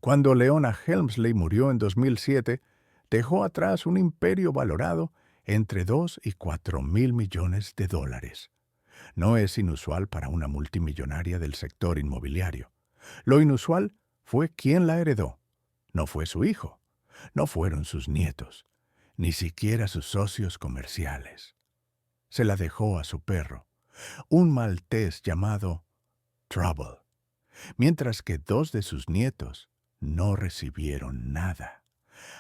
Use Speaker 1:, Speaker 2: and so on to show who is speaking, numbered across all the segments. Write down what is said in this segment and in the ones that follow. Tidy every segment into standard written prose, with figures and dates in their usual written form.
Speaker 1: Cuando Leona Helmsley murió en 2007, dejó atrás un imperio valorado entre 2 y 4 mil millones de dólares. No es inusual para una multimillonaria del sector inmobiliario. Lo inusual fue quién la heredó. No fue su hijo, no fueron sus nietos, ni siquiera sus socios comerciales. Se la dejó a su perro, un maltés llamado Trouble, mientras que 2 de sus nietos no recibieron nada,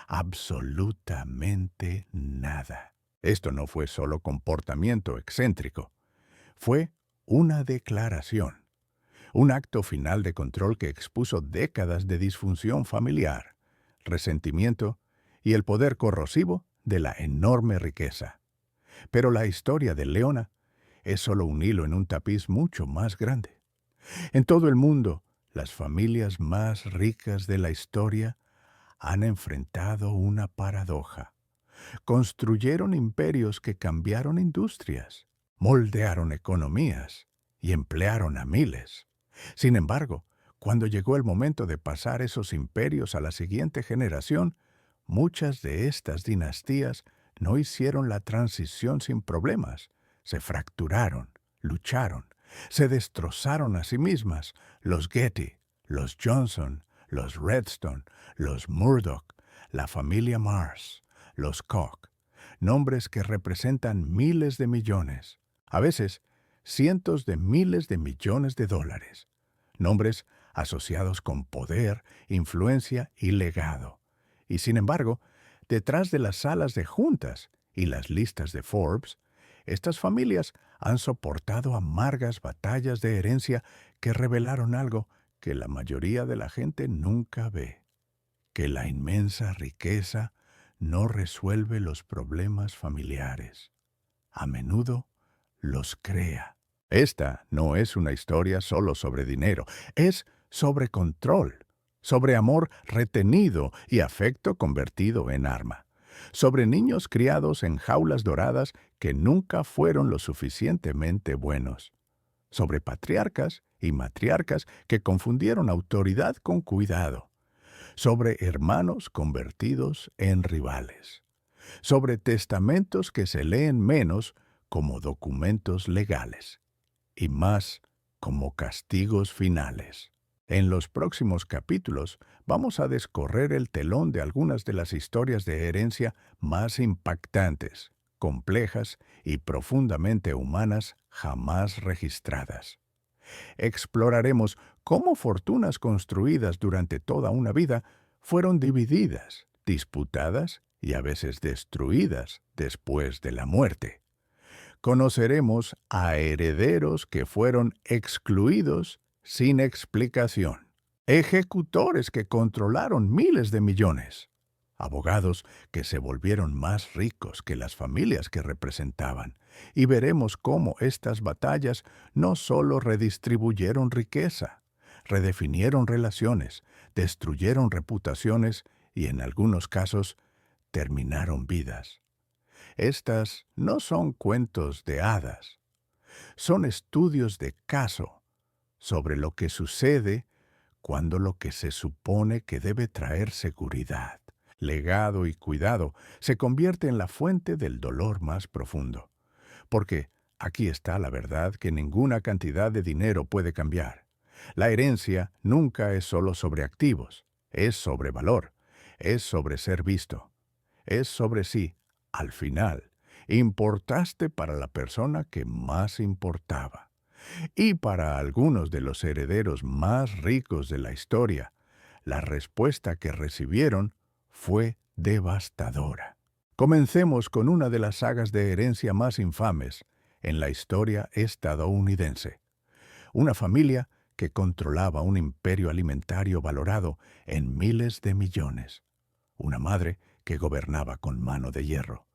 Speaker 1: absolutamente nada. Esto no fue solo comportamiento excéntrico, fue una declaración, un acto final de control que expuso décadas de disfunción familiar, resentimiento y el poder corrosivo de la enorme riqueza. Pero la historia de Leona es solo un hilo en un tapiz mucho más grande. En todo el mundo, las familias más ricas de la historia han enfrentado una paradoja. Construyeron imperios que cambiaron industrias, moldearon economías y emplearon a miles. Sin embargo, cuando llegó el momento de pasar esos imperios a la siguiente generación, muchas de estas dinastías no hicieron la transición sin problemas. Se fracturaron, lucharon, se destrozaron a sí mismas. Los Getty, los Johnson, los Redstone, los Murdoch, la familia Mars, los Koch, nombres que representan miles de millones, a veces cientos de miles de millones de dólares. Nombres asociados con poder, influencia y legado. Y sin embargo, detrás de las salas de juntas y las listas de Forbes, estas familias han soportado amargas batallas de herencia que revelaron algo que la mayoría de la gente nunca ve, que la inmensa riqueza no resuelve los problemas familiares. A menudo los crea. Esta no es una historia solo sobre dinero, es sobre control, sobre amor retenido y afecto convertido en arma, sobre niños criados en jaulas doradas que nunca fueron lo suficientemente buenos, sobre patriarcas y matriarcas que confundieron autoridad con cuidado, sobre hermanos convertidos en rivales, sobre testamentos que se leen menos como documentos legales y más como castigos finales. En los próximos capítulos vamos a descorrer el telón de algunas de las historias de herencia más impactantes, complejas y profundamente humanas jamás registradas. Exploraremos cómo fortunas construidas durante toda una vida fueron divididas, disputadas y a veces destruidas después de la muerte. Conoceremos a herederos que fueron excluidos sin explicación, ejecutores que controlaron miles de millones, abogados que se volvieron más ricos que las familias que representaban, y veremos cómo estas batallas no solo redistribuyeron riqueza, redefinieron relaciones, destruyeron reputaciones y en algunos casos terminaron vidas. Estas no son cuentos de hadas, son estudios de caso sobre lo que sucede cuando lo que se supone que debe traer seguridad, legado y cuidado se convierte en la fuente del dolor más profundo. Porque aquí está la verdad que ninguna cantidad de dinero puede cambiar. La herencia nunca es solo sobre activos, es sobre valor, es sobre ser visto, es sobre sí. Al final, importaste para la persona que más importaba. Y para algunos de los herederos más ricos de la historia, la respuesta que recibieron fue devastadora. Comencemos con una de las sagas de herencia más infames en la historia estadounidense. Una familia que controlaba un imperio alimentario valorado en miles de millones. Una madre que gobernaba con mano de hierro.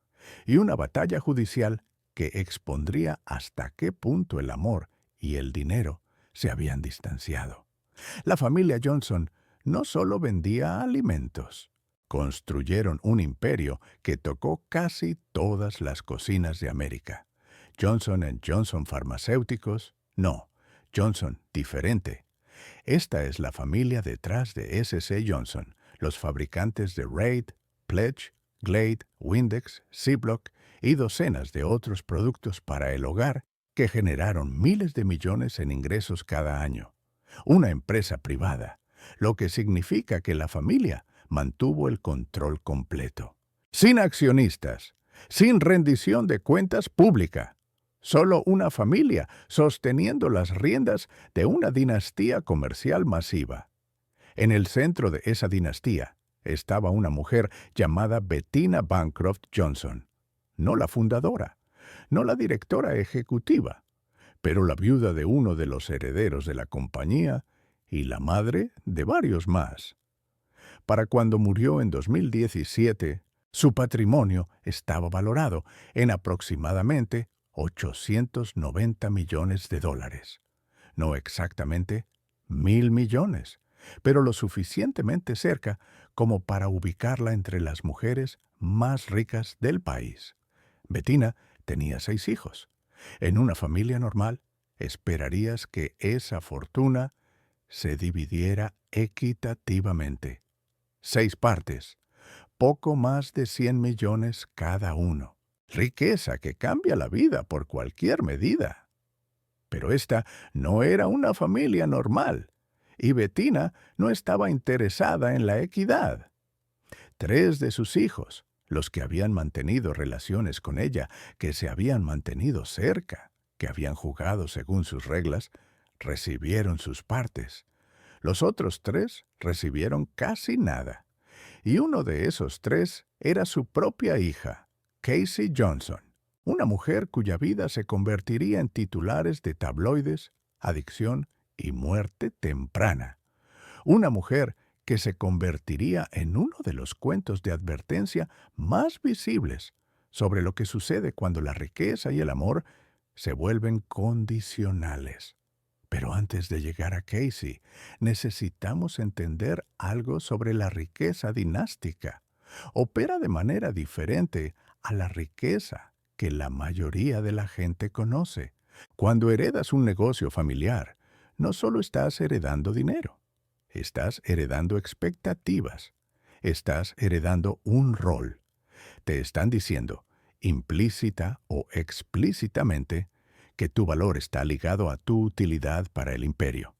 Speaker 1: Y una batalla judicial que expondría hasta qué punto el amor y el dinero se habían distanciado. La familia Johnson no solo vendía alimentos. Construyeron un imperio que tocó casi todas las cocinas de América. Johnson & Johnson Farmacéuticos, no, Johnson diferente. Esta es la familia detrás de S.C. Johnson, los fabricantes de Raid, Pledge, Glade, Windex, Ziploc y docenas de otros productos para el hogar que generaron miles de millones en ingresos cada año. Una empresa privada, lo que significa que la familia mantuvo el control completo. Sin accionistas, sin rendición de cuentas pública. Solo una familia sosteniendo las riendas de una dinastía comercial masiva. En el centro de esa dinastía estaba una mujer llamada Bettina Bancroft Johnson. No la fundadora, no la directora ejecutiva, pero la viuda de uno de los herederos de la compañía y la madre de varios más. Para cuando murió en 2017, su patrimonio estaba valorado en aproximadamente $890 millones. No exactamente 1.000 millones, pero lo suficientemente cerca como para ubicarla entre las mujeres más ricas del país. Bettina tenía 6 hijos. En una familia normal, esperarías que esa fortuna se dividiera equitativamente. 6 partes, poco más de 100 millones cada uno. Riqueza que cambia la vida por cualquier medida. Pero esta no era una familia normal, y Bettina no estaba interesada en la equidad. 3 de sus hijos, los que habían mantenido relaciones con ella, que se habían mantenido cerca, que habían jugado según sus reglas, recibieron sus partes. Los otros 3 recibieron casi nada. Y uno de esos 3 era su propia hija, Casey Johnson, una mujer cuya vida se convertiría en titulares de tabloides, adicción y muerte temprana. Una mujer que se convertiría en uno de los cuentos de advertencia más visibles sobre lo que sucede cuando la riqueza y el amor se vuelven condicionales. Pero antes de llegar a Casey, necesitamos entender algo sobre la riqueza dinástica. Opera de manera diferente a la riqueza que la mayoría de la gente conoce. Cuando heredas un negocio familiar, no solo estás heredando dinero, estás heredando expectativas, estás heredando un rol. Te están diciendo, implícita o explícitamente, que tu valor está ligado a tu utilidad para el imperio.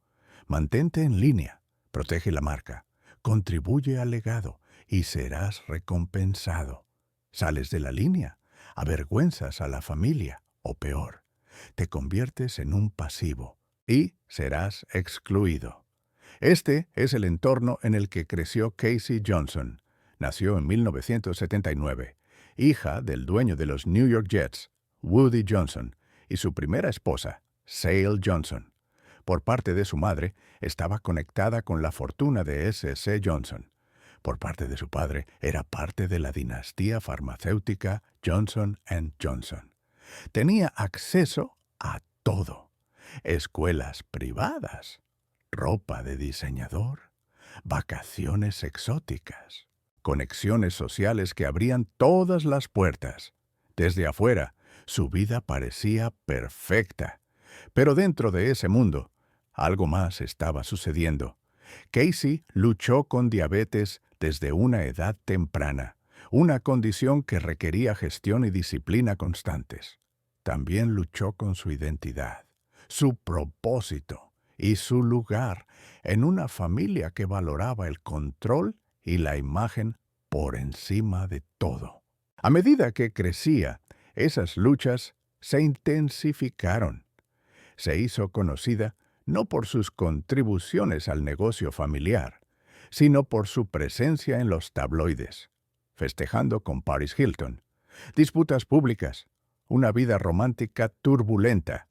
Speaker 1: Mantente en línea, protege la marca, contribuye al legado y serás recompensado. Sales de la línea, avergüenzas a la familia o peor, te conviertes en un pasivo y serás excluido. Este es el entorno en el que creció Casey Johnson. Nació en 1979, hija del dueño de los New York Jets, Woody Johnson, y su primera esposa, Sale Johnson. Por parte de su madre, estaba conectada con la fortuna de S.C. Johnson. Por parte de su padre, era parte de la dinastía farmacéutica Johnson & Johnson. Tenía acceso a todo. Escuelas privadas, ropa de diseñador, vacaciones exóticas, conexiones sociales que abrían todas las puertas. Desde afuera, su vida parecía perfecta. Pero dentro de ese mundo, algo más estaba sucediendo. Casey luchó con diabetes desde una edad temprana, una condición que requería gestión y disciplina constantes. También luchó con su identidad, su propósito y su lugar en una familia que valoraba el control y la imagen por encima de todo. A medida que crecía, esas luchas se intensificaron. Se hizo conocida no por sus contribuciones al negocio familiar, sino por su presencia en los tabloides, festejando con Paris Hilton, disputas públicas, una vida romántica turbulenta,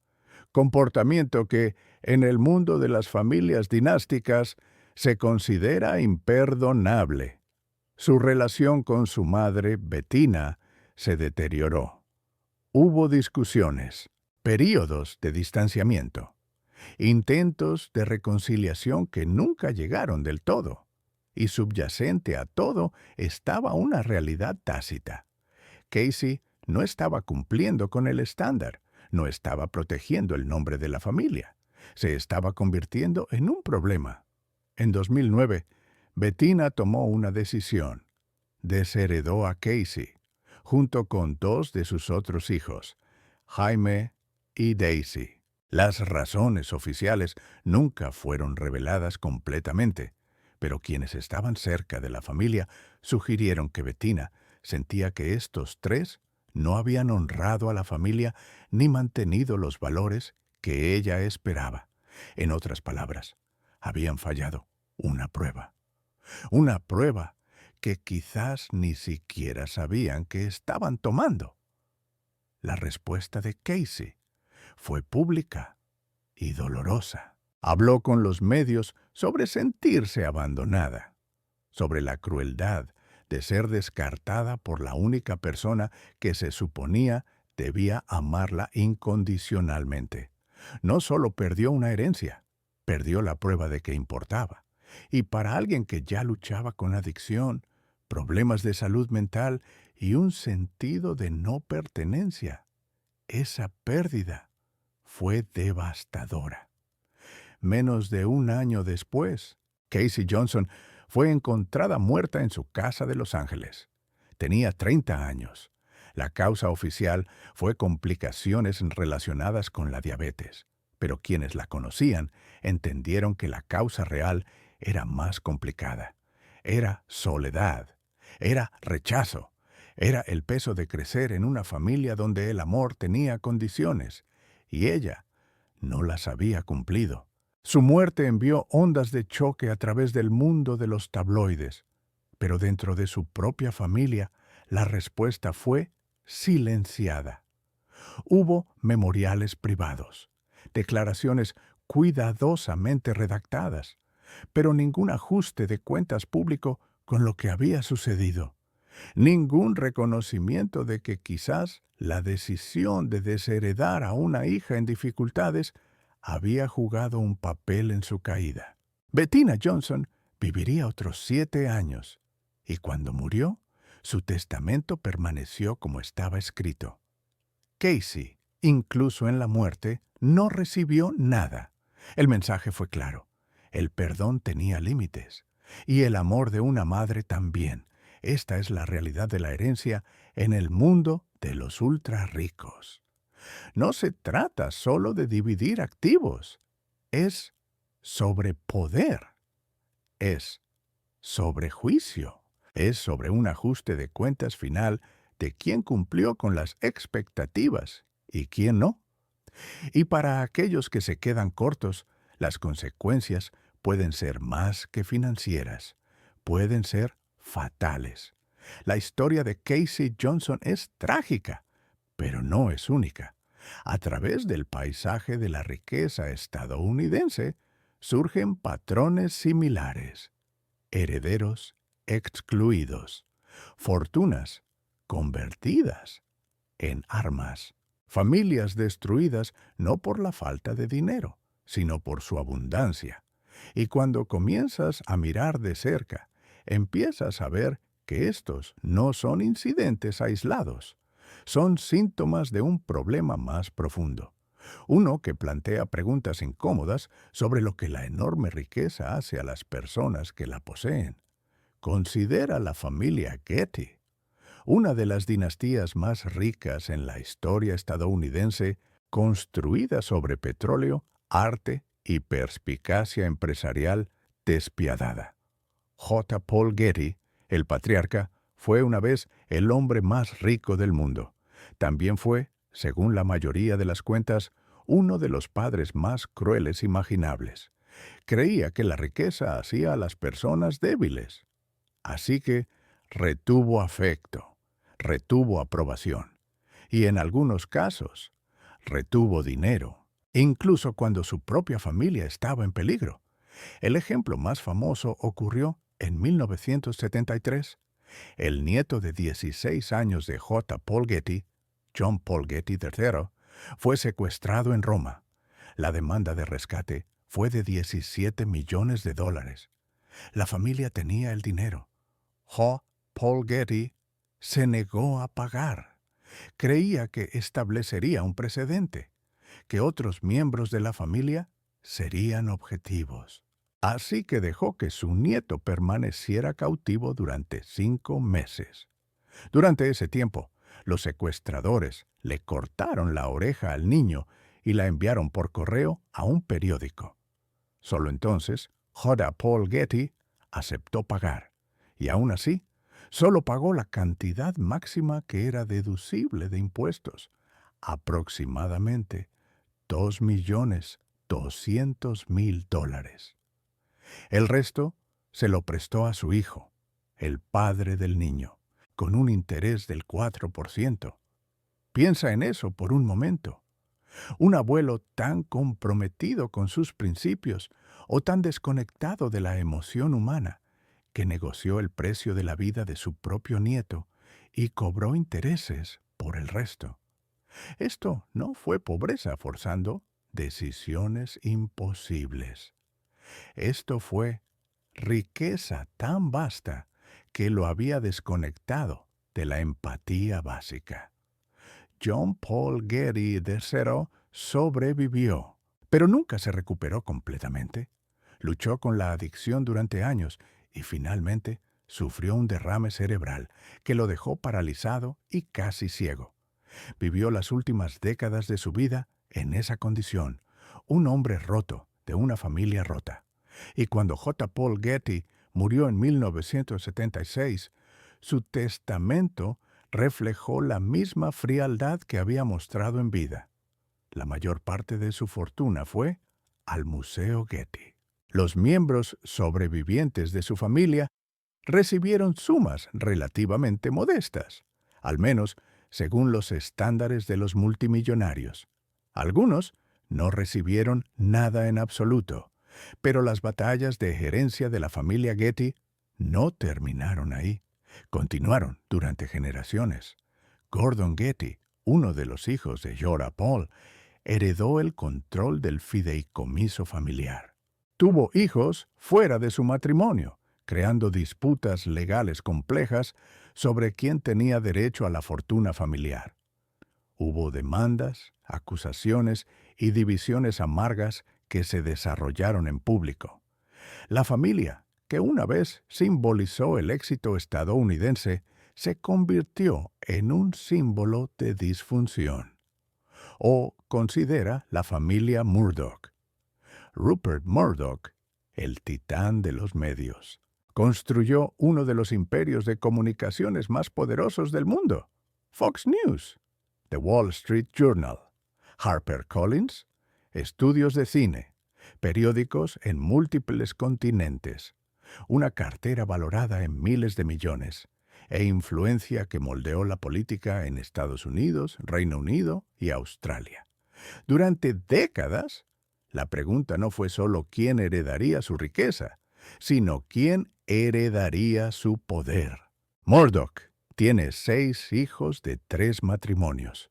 Speaker 1: comportamiento que, en el mundo de las familias dinásticas, se considera imperdonable. Su relación con su madre, Bettina, se deterioró. Hubo discusiones, períodos de distanciamiento, intentos de reconciliación que nunca llegaron del todo, y subyacente a todo estaba una realidad tácita. Casey no estaba cumpliendo con el estándar, no estaba protegiendo el nombre de la familia, Se estaba convirtiendo en un problema. En 2009, Bettina tomó una decisión. Desheredó a Casey, junto con dos de sus otros hijos, Jaime y Daisy. Las razones oficiales nunca fueron reveladas completamente, pero quienes estaban cerca de la familia sugirieron que Bettina sentía que estos tres no habían honrado a la familia ni mantenido los valores que ella esperaba. En otras palabras, habían fallado una prueba. Una prueba que quizás ni siquiera sabían que estaban tomando. La respuesta de Casey fue pública y dolorosa. Habló con los medios sobre sentirse abandonada, sobre la crueldad de ser descartada por la única persona que se suponía debía amarla incondicionalmente. No solo perdió una herencia, perdió la prueba de que importaba. Y para alguien que ya luchaba con adicción, problemas de salud mental y un sentido de no pertenencia, esa pérdida fue devastadora. Menos de un año después, Casey Johnson fue encontrada muerta en su casa de Los Ángeles. Tenía 30 años. La causa oficial fue complicaciones relacionadas con la diabetes, pero quienes la conocían entendieron que la causa real era más complicada. Era soledad, era rechazo, era el peso de crecer en una familia donde el amor tenía condiciones, y ella no las había cumplido. Su muerte envió ondas de choque a través del mundo de los tabloides, pero dentro de su propia familia la respuesta fue silenciada. Hubo memoriales privados, declaraciones cuidadosamente redactadas, pero ningún ajuste de cuentas público con lo que había sucedido. Ningún reconocimiento de que quizás la decisión de desheredar a una hija en dificultades había jugado un papel en su caída. Bettina Johnson viviría otros 7 años, y cuando murió, su testamento permaneció como estaba escrito. Casey, incluso en la muerte, no recibió nada. El mensaje fue claro. El perdón tenía límites, y el amor de una madre también. Esta es la realidad de la herencia en el mundo de los ultra ricos. No se trata solo de dividir activos. Es sobre poder. Es sobre juicio. Es sobre un ajuste de cuentas final de quién cumplió con las expectativas y quién no. Y para aquellos que se quedan cortos, las consecuencias pueden ser más que financieras. Pueden ser fatales. La historia de Casey Johnson es trágica, pero no es única. A través del paisaje de la riqueza estadounidense surgen patrones similares. Herederos excluidos, fortunas convertidas en armas, familias destruidas no por la falta de dinero, sino por su abundancia. Y cuando comienzas a mirar de cerca, empiezas a ver que estos no son incidentes aislados, son síntomas de un problema más profundo. Uno que plantea preguntas incómodas sobre lo que la enorme riqueza hace a las personas que la poseen. Considera la familia Getty, una de las dinastías más ricas en la historia estadounidense, construida sobre petróleo, arte y perspicacia empresarial despiadada. J. Paul Getty, el patriarca, fue una vez el hombre más rico del mundo. También fue, según la mayoría de las cuentas, uno de los padres más crueles imaginables. Creía que la riqueza hacía a las personas débiles. Así que retuvo afecto, retuvo aprobación y en algunos casos retuvo dinero, incluso cuando su propia familia estaba en peligro. El ejemplo más famoso ocurrió en 1973. El nieto de 16 años de J. Paul Getty, John Paul Getty III, fue secuestrado en Roma. La demanda de rescate fue de $17 millones. La familia tenía el dinero. J. Paul Getty se negó a pagar. Creía que establecería un precedente, que otros miembros de la familia serían objetivos. Así que dejó que su nieto permaneciera cautivo durante 5 meses. Durante ese tiempo, los secuestradores le cortaron la oreja al niño y la enviaron por correo a un periódico. Solo entonces, J. Paul Getty aceptó pagar, y aún así, solo pagó la cantidad máxima que era deducible de impuestos, aproximadamente $2.200.000. El resto se lo prestó a su hijo, el padre del niño, con un interés del 4%. Piensa en eso por un momento. Un abuelo tan comprometido con sus principios o tan desconectado de la emoción humana que negoció el precio de la vida de su propio nieto y cobró intereses por el resto. Esto no fue pobreza forzando decisiones imposibles. Esto fue riqueza tan vasta que lo había desconectado de la empatía básica. John Paul Getty III sobrevivió, pero nunca se recuperó completamente. Luchó con la adicción durante años y finalmente sufrió un derrame cerebral que lo dejó paralizado y casi ciego. Vivió las últimas décadas de su vida en esa condición, un hombre roto de una familia rota. Y cuando J. Paul Getty murió en 1976, su testamento reflejó la misma frialdad que había mostrado en vida. La mayor parte de su fortuna fue al Museo Getty. Los miembros sobrevivientes de su familia recibieron sumas relativamente modestas, al menos según los estándares de los multimillonarios. Algunos no recibieron nada en absoluto, pero las batallas de gerencia de la familia Getty no terminaron ahí. Continuaron durante generaciones. Gordon Getty, uno de los hijos de Jorah Paul, heredó el control del fideicomiso familiar. Tuvo hijos fuera de su matrimonio, creando disputas legales complejas sobre quién tenía derecho a la fortuna familiar. Hubo demandas, acusaciones y divisiones amargas que se desarrollaron en público. La familia, que una vez simbolizó el éxito estadounidense, se convirtió en un símbolo de disfunción. O considera la familia Murdoch. Rupert Murdoch, el titán de los medios, construyó uno de los imperios de comunicaciones más poderosos del mundo: Fox News, The Wall Street Journal, HarperCollins, estudios de cine, periódicos en múltiples continentes, una cartera valorada en miles de millones, e influencia que moldeó la política en Estados Unidos, Reino Unido y Australia. Durante décadas, la pregunta no fue solo quién heredaría su riqueza, sino quién heredaría su poder. Murdoch tiene 6 hijos de 3 matrimonios.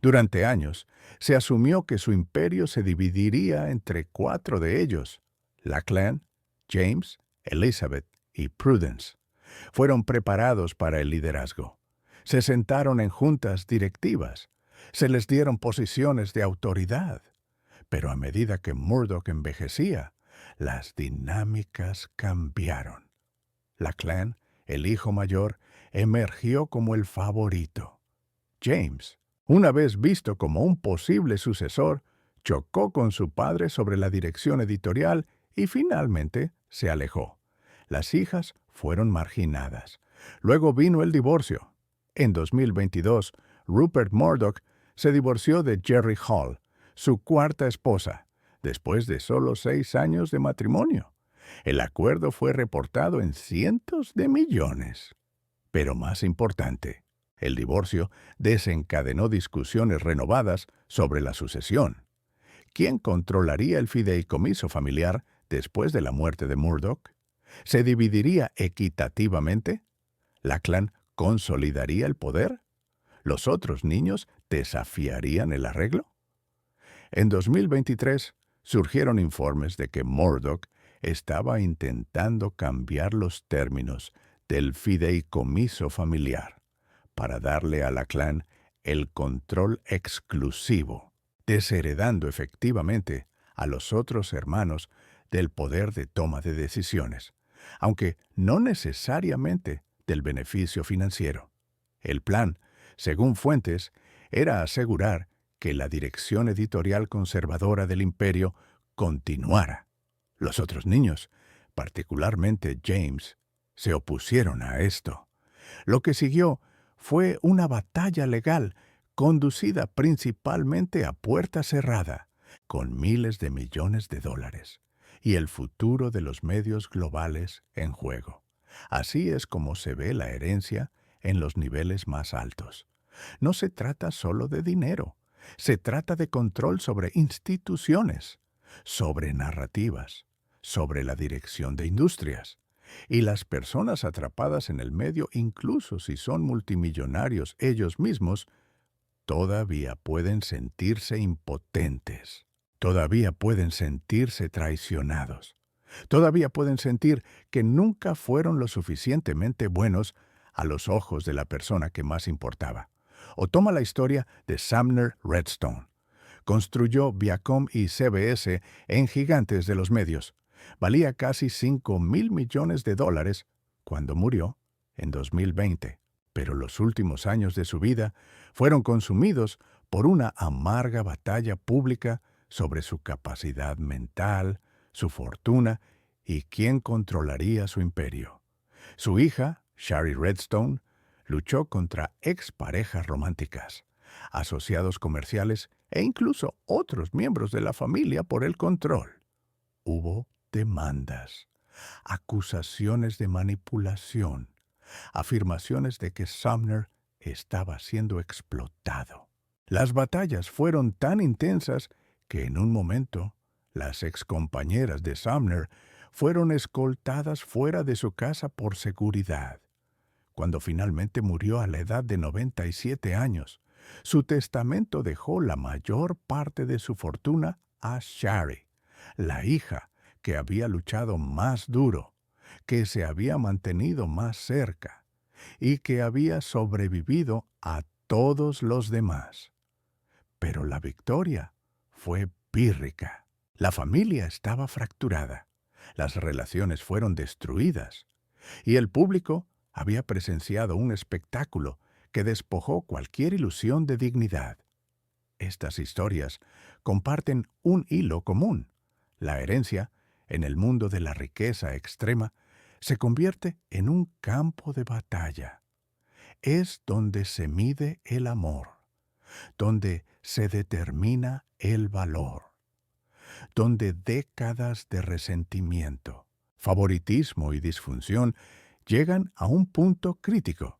Speaker 1: Durante años, se asumió que su imperio se dividiría entre 4 de ellos: Lachlan, James, Elizabeth y Prudence. Fueron preparados para el liderazgo. Se sentaron en juntas directivas. Se les dieron posiciones de autoridad. Pero a medida que Murdoch envejecía, las dinámicas cambiaron. Lachlan, el hijo mayor, emergió como el favorito. James, una vez visto como un posible sucesor, chocó con su padre sobre la dirección editorial y finalmente se alejó. Las hijas fueron marginadas. Luego vino el divorcio. En 2022, Rupert Murdoch se divorció de Jerry Hall, su cuarta esposa, después de solo 6 años de matrimonio. El acuerdo fue reportado en cientos de millones. Pero más importante, el divorcio desencadenó discusiones renovadas sobre la sucesión. ¿Quién controlaría el fideicomiso familiar después de la muerte de Murdoch? ¿Se dividiría equitativamente? ¿Lachlan consolidaría el poder? ¿Los otros niños desafiarían el arreglo? En 2023 surgieron informes de que Murdoch estaba intentando cambiar los términos del fideicomiso familiar para darle a Lachlan el control exclusivo, desheredando efectivamente a los otros hermanos del poder de toma de decisiones, aunque no necesariamente del beneficio financiero. El plan, según fuentes, era asegurar que la dirección editorial conservadora del imperio continuara. Los otros niños, particularmente James, se opusieron a esto. Lo que siguió fue una batalla legal conducida principalmente a puerta cerrada, con miles de millones de dólares, y el futuro de los medios globales en juego. Así es como se ve la herencia en los niveles más altos. No se trata solo de dinero, se trata de control sobre instituciones, sobre narrativas, sobre la dirección de industrias. Y las personas atrapadas en el medio, incluso si son multimillonarios ellos mismos, todavía pueden sentirse impotentes, todavía pueden sentirse traicionados, todavía pueden sentir que nunca fueron lo suficientemente buenos a los ojos de la persona que más importaba. O toma la historia de Sumner Redstone. Construyó Viacom y CBS en gigantes de los medios. Valía casi $5,000 millones cuando murió en 2020, pero los últimos años de su vida fueron consumidos por una amarga batalla pública sobre su capacidad mental, su fortuna y quién controlaría su imperio. Su hija, Shari Redstone, luchó contra exparejas románticas, asociados comerciales e incluso otros miembros de la familia por el control. Hubo demandas, acusaciones de manipulación, afirmaciones de que Sumner estaba siendo explotado. Las batallas fueron tan intensas que en un momento las excompañeras de Sumner fueron escoltadas fuera de su casa por seguridad. Cuando finalmente murió a la edad de 97 años, su testamento dejó la mayor parte de su fortuna a Shari, la hija que había luchado más duro, que se había mantenido más cerca y que había sobrevivido a todos los demás. Pero la victoria fue pírrica. La familia estaba fracturada, las relaciones fueron destruidas y el público había presenciado un espectáculo que despojó cualquier ilusión de dignidad. Estas historias comparten un hilo común. La herencia, en el mundo de la riqueza extrema, se convierte en un campo de batalla. Es donde se mide el amor, donde se determina el valor, donde décadas de resentimiento, favoritismo y disfunción llegan a un punto crítico,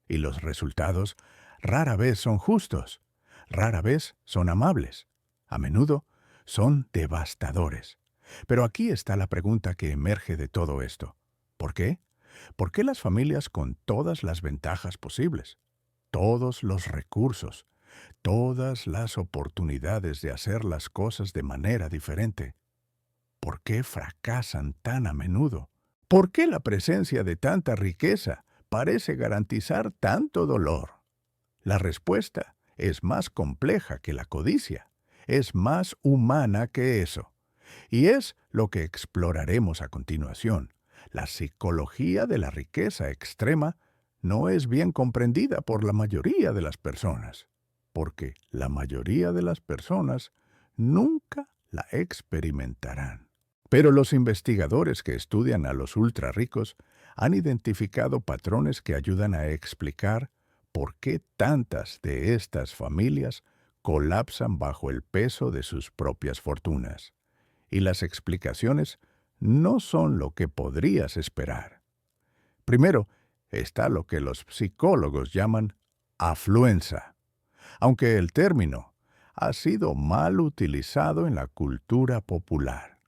Speaker 1: y los resultados rara vez son justos, rara vez son amables, a menudo son devastadores. Pero aquí está la pregunta que emerge de todo esto. ¿Por qué? ¿Por qué las familias con todas las ventajas posibles, todos los recursos, todas las oportunidades de hacer las cosas de manera diferente, por qué fracasan tan a menudo? ¿Por qué la presencia de tanta riqueza parece garantizar tanto dolor? La respuesta es más compleja que la codicia, es más humana que eso. Y es lo que exploraremos a continuación. La psicología de la riqueza extrema no es bien comprendida por la mayoría de las personas, porque la mayoría de las personas nunca la experimentarán. Pero los investigadores que estudian a los ultra ricos han identificado patrones que ayudan a explicar por qué tantas de estas familias colapsan bajo el peso de sus propias fortunas. Y las explicaciones no son lo que podrías esperar. Primero, está lo que los psicólogos llaman afluencia, aunque el término ha sido mal utilizado en la cultura popular.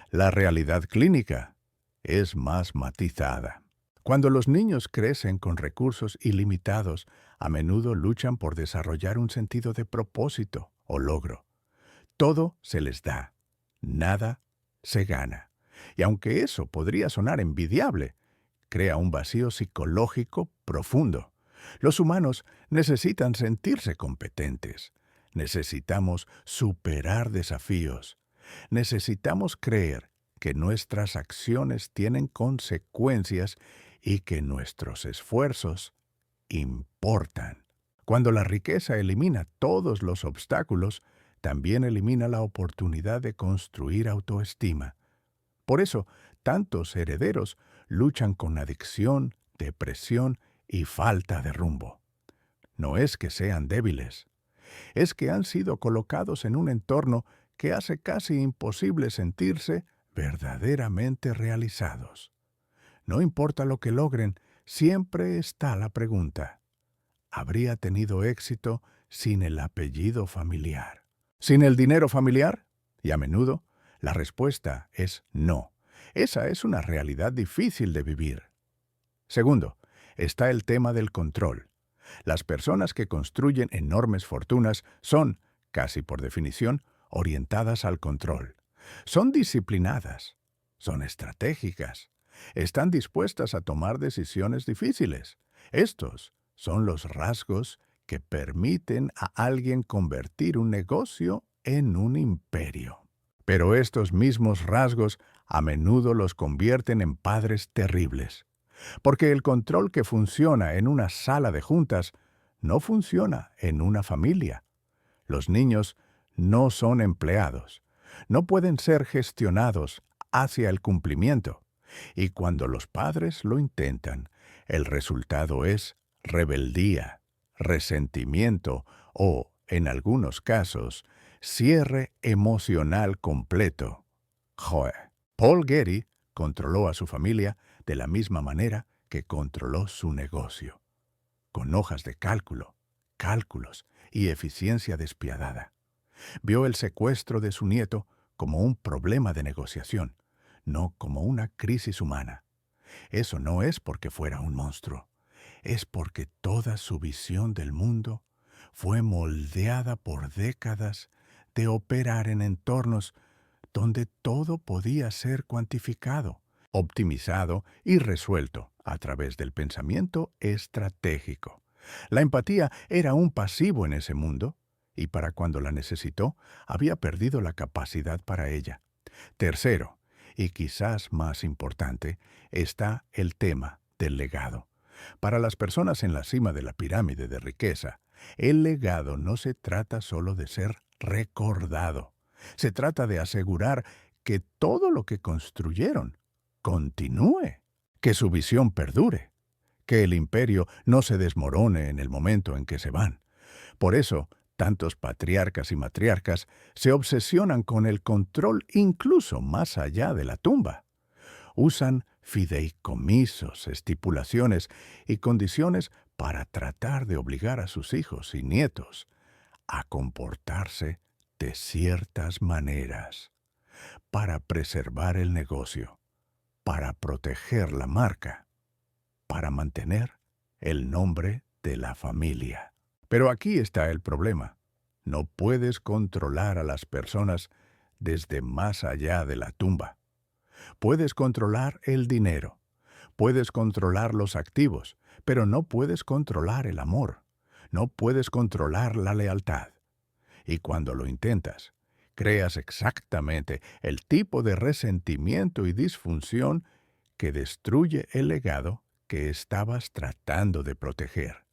Speaker 1: La realidad clínica es más matizada. Cuando los niños crecen con recursos ilimitados, a menudo luchan por desarrollar un sentido de propósito o logro. Todo se les da, nada se gana. Y aunque eso podría sonar envidiable, crea un vacío psicológico profundo. Los humanos necesitan sentirse competentes. Necesitamos superar desafíos. Necesitamos creer que nuestras acciones tienen consecuencias y que nuestros esfuerzos importan. Cuando la riqueza elimina todos los obstáculos, también elimina la oportunidad de construir autoestima. Por eso, tantos herederos luchan con adicción, depresión y falta de rumbo. No es que sean débiles, es que han sido colocados en un entorno que hace casi imposible sentirse verdaderamente realizados. No importa lo que logren, siempre está la pregunta: ¿habría tenido éxito sin el apellido familiar? ¿Sin el dinero familiar? Y a menudo, la respuesta es no. Esa es una realidad difícil de vivir. Segundo, está el tema del control. Las personas que construyen enormes fortunas son, casi por definición, orientadas al control. Son disciplinadas, son estratégicas, están dispuestas a tomar decisiones difíciles. Estos son los rasgos que permiten a alguien convertir un negocio en un imperio. Pero estos mismos rasgos a menudo los convierten en padres terribles. Porque el control que funciona en una sala de juntas no funciona en una familia. Los niños no son empleados, no pueden ser gestionados hacia el cumplimiento. Y cuando los padres lo intentan, el resultado es rebeldía, resentimiento o, en algunos casos, cierre emocional completo. Joe. Paul Getty controló a su familia de la misma manera que controló su negocio, con hojas de cálculo, cálculos y eficiencia despiadada. Vio el secuestro de su nieto como un problema de negociación, no como una crisis humana. Eso no es porque fuera un monstruo, es porque toda su visión del mundo fue moldeada por décadas de operar en entornos donde todo podía ser cuantificado, optimizado y resuelto a través del pensamiento estratégico. La empatía era un pasivo en ese mundo, y para cuando la necesitó, había perdido la capacidad para ella. Tercero, y quizás más importante, está el tema del legado. Para las personas en la cima de la pirámide de riqueza, el legado no se trata solo de ser recordado. Se trata de asegurar que todo lo que construyeron continúe, que su visión perdure, que el imperio no se desmorone en el momento en que se van. Por eso, tantos patriarcas y matriarcas se obsesionan con el control incluso más allá de la tumba. Usan fideicomisos, estipulaciones y condiciones para tratar de obligar a sus hijos y nietos a comportarse de ciertas maneras, para preservar el negocio, para proteger la marca, para mantener el nombre de la familia. Pero aquí está el problema. No puedes controlar a las personas desde más allá de la tumba. Puedes controlar el dinero, puedes controlar los activos, pero no puedes controlar el amor, no puedes controlar la lealtad. Y cuando lo intentas, creas exactamente el tipo de resentimiento y disfunción que destruye el legado que estabas tratando de proteger.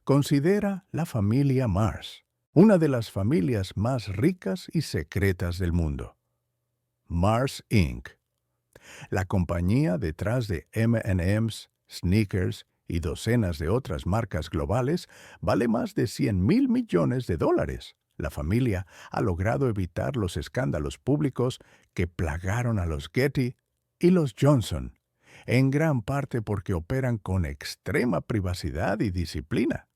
Speaker 1: Considera la familia Mars, una de las familias más ricas y secretas del mundo. Mars Inc., la compañía detrás de M&M's, Snickers y docenas de otras marcas globales, vale más de $100,000 millones. La familia ha logrado evitar los escándalos públicos que plagaron a los Getty y los Johnson, en gran parte porque operan con extrema privacidad y disciplina.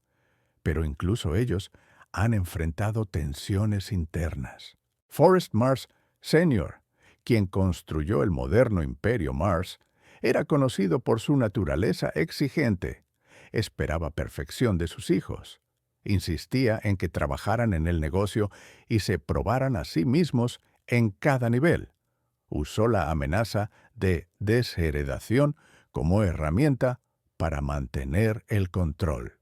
Speaker 1: Pero incluso ellos han enfrentado tensiones internas. Forrest Mars Sr., quien construyó el moderno imperio Mars, era conocido por su naturaleza exigente. Esperaba perfección de sus hijos. Insistía en que trabajaran en el negocio y se probaran a sí mismos en cada nivel. Usó la amenaza de desheredación como herramienta para mantener el control.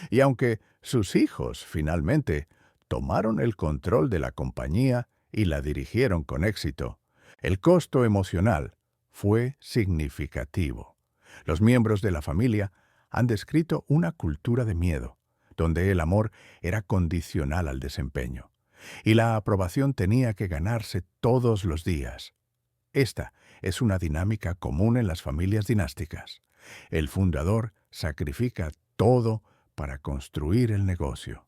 Speaker 1: Y aunque sus hijos finalmente tomaron el control de la compañía y la dirigieron con éxito, el costo emocional fue significativo. Los miembros de la familia han descrito una cultura de miedo, donde el amor era condicional al desempeño, y la aprobación tenía que ganarse todos los días. Esta es una dinámica común en las familias dinásticas. El fundador sacrifica todo para construir el negocio.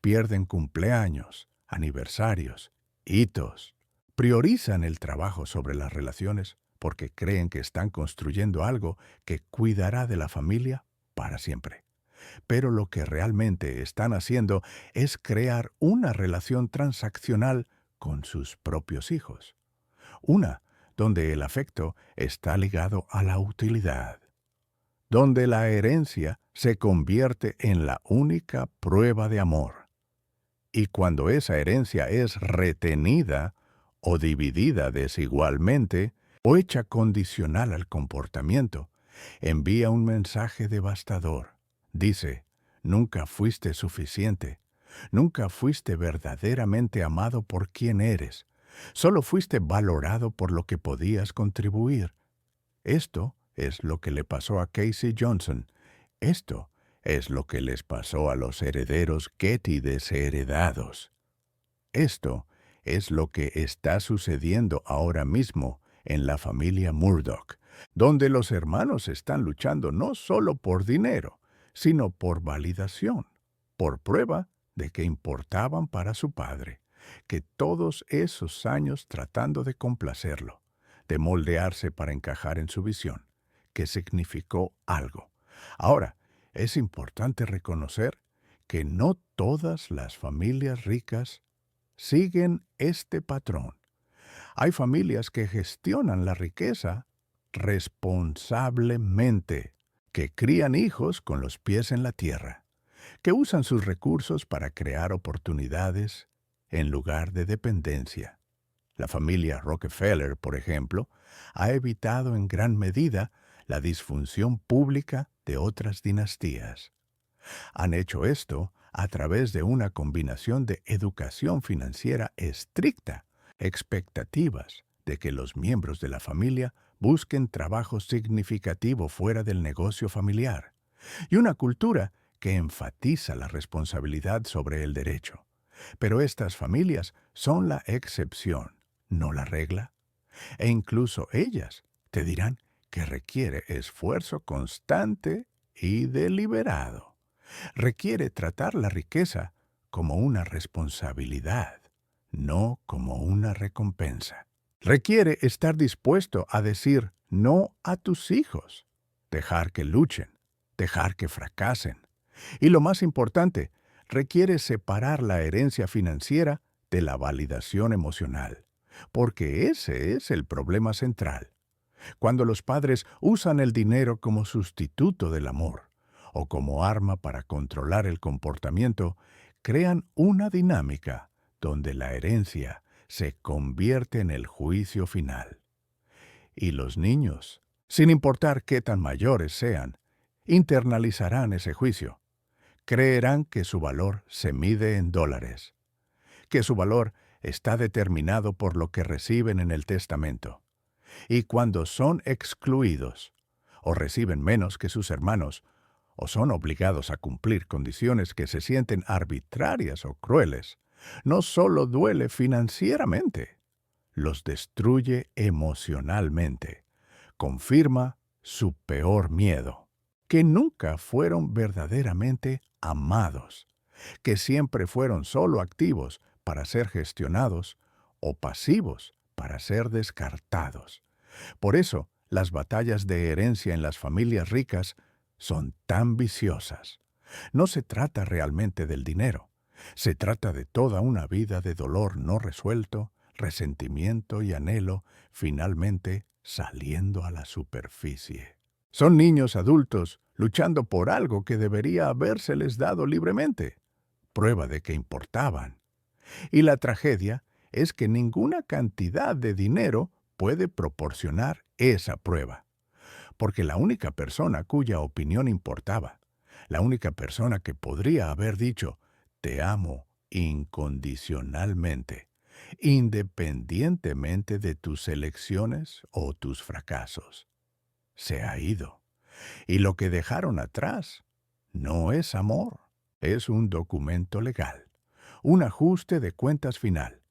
Speaker 1: Pierden cumpleaños, aniversarios, hitos. Priorizan el trabajo sobre las relaciones porque creen que están construyendo algo que cuidará de la familia para siempre. Pero lo que realmente están haciendo es crear una relación transaccional con sus propios hijos. Una donde el afecto está ligado a la utilidad, donde la herencia se convierte en la única prueba de amor. Y cuando esa herencia es retenida o dividida desigualmente o hecha condicional al comportamiento, envía un mensaje devastador. Dice, nunca fuiste suficiente, nunca fuiste verdaderamente amado por quien eres, solo fuiste valorado por lo que podías contribuir. Esto es lo que le pasó a Casey Johnson. Esto es lo que les pasó a los herederos Getty desheredados. Esto es lo que está sucediendo ahora mismo en la familia Murdoch, donde los hermanos están luchando no solo por dinero, sino por validación, por prueba de que importaban para su padre, que todos esos años tratando de complacerlo, de moldearse para encajar en su visión, que significó algo. Ahora, es importante reconocer que no todas las familias ricas siguen este patrón. Hay familias que gestionan la riqueza responsablemente, que crían hijos con los pies en la tierra, que usan sus recursos para crear oportunidades en lugar de dependencia. La familia Rockefeller, por ejemplo, ha evitado en gran medida la disfunción pública de otras dinastías. Han hecho esto a través de una combinación de educación financiera estricta, expectativas de que los miembros de la familia busquen trabajo significativo fuera del negocio familiar, y una cultura que enfatiza la responsabilidad sobre el derecho. Pero estas familias son la excepción, no la regla. E incluso ellas te dirán que requiere esfuerzo constante y deliberado. Requiere tratar la riqueza como una responsabilidad, no como una recompensa. Requiere estar dispuesto a decir no a tus hijos, dejar que luchen, dejar que fracasen. Y lo más importante, requiere separar la herencia financiera de la validación emocional, porque ese es el problema central. Cuando los padres usan el dinero como sustituto del amor o como arma para controlar el comportamiento, crean una dinámica donde la herencia se convierte en el juicio final. Y los niños, sin importar qué tan mayores sean, internalizarán ese juicio. Creerán que su valor se mide en dólares, que su valor está determinado por lo que reciben en el testamento. Y cuando son excluidos, o reciben menos que sus hermanos, o son obligados a cumplir condiciones que se sienten arbitrarias o crueles, no solo duele financieramente, los destruye emocionalmente, confirma su peor miedo, que nunca fueron verdaderamente amados, que siempre fueron solo activos para ser gestionados o pasivos para ser descartados. Por eso, las batallas de herencia en las familias ricas son tan viciosas. No se trata realmente del dinero. Se trata de toda una vida de dolor no resuelto, resentimiento y anhelo, finalmente saliendo a la superficie. Son niños adultos luchando por algo que debería habérseles dado libremente, prueba de que importaban. Y la tragedia es que ninguna cantidad de dinero puede proporcionar esa prueba, porque la única persona cuya opinión importaba, la única persona que podría haber dicho, te amo incondicionalmente, independientemente de tus elecciones o tus fracasos. Se ha ido. Y lo que dejaron atrás no es amor, es un documento legal, un ajuste de cuentas final,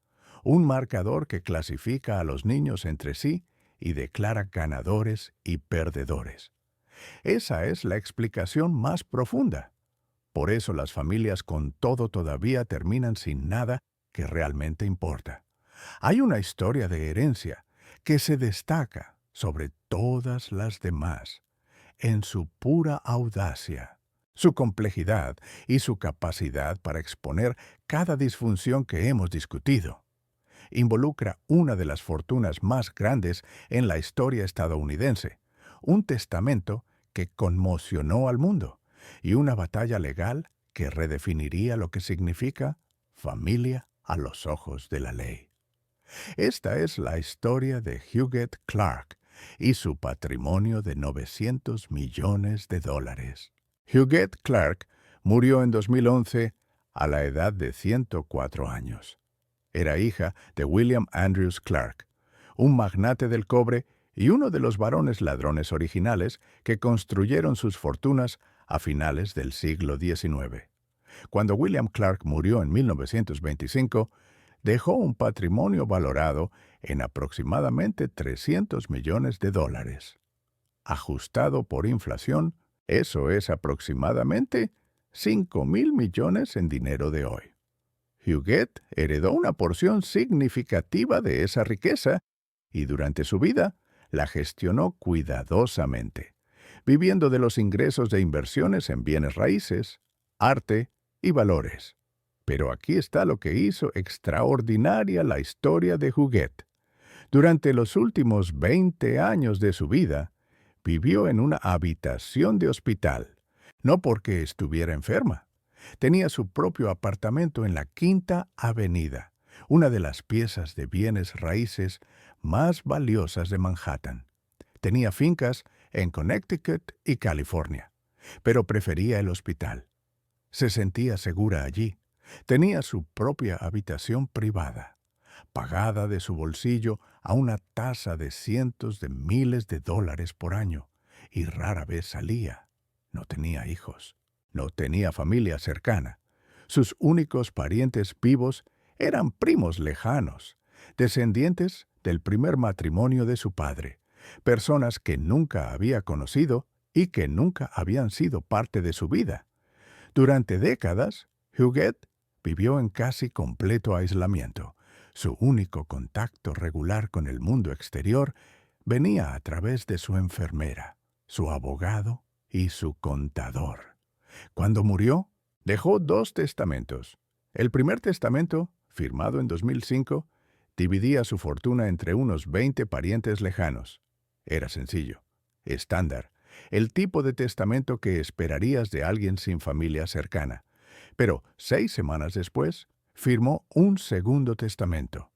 Speaker 1: un marcador que clasifica a los niños entre sí y declara ganadores y perdedores. Esa es la explicación más profunda. Por eso las familias con todo todavía terminan sin nada que realmente importa. Hay una historia de herencia que se destaca sobre todas las demás en su pura audacia, su complejidad y su capacidad para exponer cada disfunción que hemos discutido. Involucra una de las fortunas más grandes en la historia estadounidense, un testamento que conmocionó al mundo y una batalla legal que redefiniría lo que significa familia a los ojos de la ley. Esta es la historia de Huguette Clark y su patrimonio de $900 millones. Huguette Clark murió en 2011 a la edad de 104 años. Era hija de William Andrews Clark, un magnate del cobre y uno de los varones ladrones originales que construyeron sus fortunas a finales del siglo XIX. Cuando William Clark murió en 1925, dejó un patrimonio valorado en aproximadamente $300 millones. Ajustado por inflación, eso es aproximadamente 5,000 millones en dinero de hoy. Huguette heredó una porción significativa de esa riqueza y durante su vida la gestionó cuidadosamente, viviendo de los ingresos de inversiones en bienes raíces, arte y valores. Pero aquí está lo que hizo extraordinaria la historia de Huguette. Durante los últimos 20 años de su vida, vivió en una habitación de hospital, no porque estuviera enferma. Tenía su propio apartamento en la Quinta Avenida, una de las piezas de bienes raíces más valiosas de Manhattan. Tenía fincas en Connecticut y California, pero prefería el hospital. Se sentía segura allí. Tenía su propia habitación privada, pagada de su bolsillo a una tasa de cientos de miles de dólares por año, y rara vez salía. No tenía hijos. No tenía familia cercana. Sus únicos parientes vivos eran primos lejanos, descendientes del primer matrimonio de su padre, personas que nunca había conocido y que nunca habían sido parte de su vida. Durante décadas, Huguette vivió en casi completo aislamiento. Su único contacto regular con el mundo exterior venía a través de su enfermera, su abogado y su contador. Cuando murió, dejó 2 testamentos. El primer testamento, firmado en 2005, dividía su fortuna entre unos 20 parientes lejanos. Era sencillo, estándar, el tipo de testamento que esperarías de alguien sin familia cercana. Pero 6 semanas después, firmó un segundo testamento.